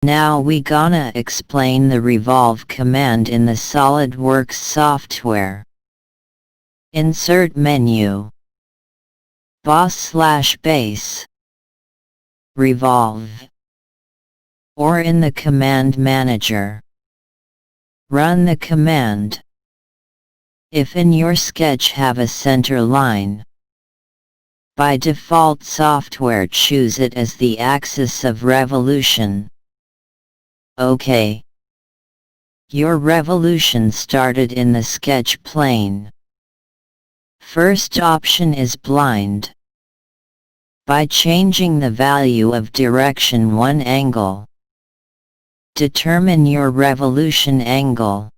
Now we gonna explain the revolve command in the SOLIDWORKS software. Insert menu. Boss/base. Revolve. Or in the command manager. Run the command. If in your sketch have a center line, by default software choose it as the axis of revolution. OK. Your revolution started in the sketch plane. First option is blind. By changing the value of direction 1 angle, determine your revolution angle.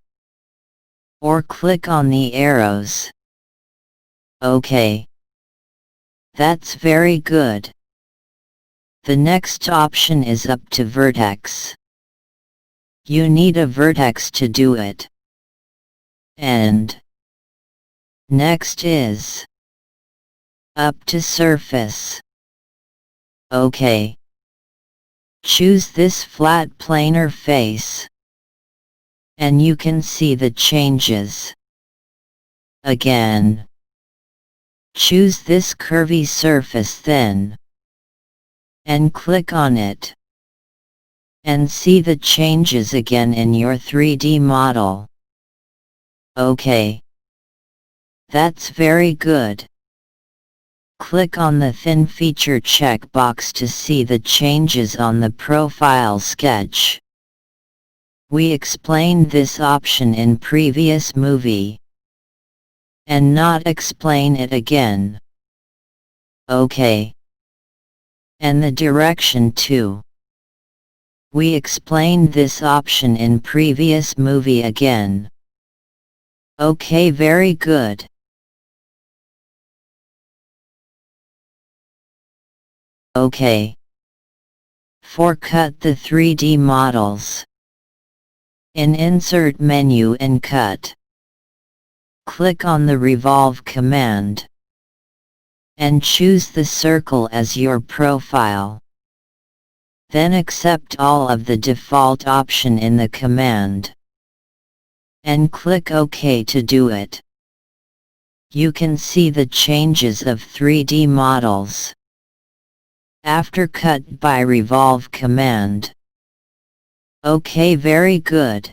Or click on the arrows. OK. That's very good. The next option is up to vertex. You need a vertex to do it. And next is up to surface. OK. Choose this flat planar face. And you can see the changes. Again. Choose this curvy surface then. And click on it. And see the changes again in your 3D model. OK. That's very good. Click on the thin feature checkbox to see the changes on the profile sketch. We explained this option in previous movie. And not explain it again. OK. And the direction too. We explained this option in previous movie again. OK, very good. OK. For cut the 3D models. In Insert menu and Cut. Click on the Revolve command. And choose the circle as your profile. Then accept all of the default option in the command. And click OK to do it. You can see the changes of 3D models. After cut by Revolve command. OK, very good.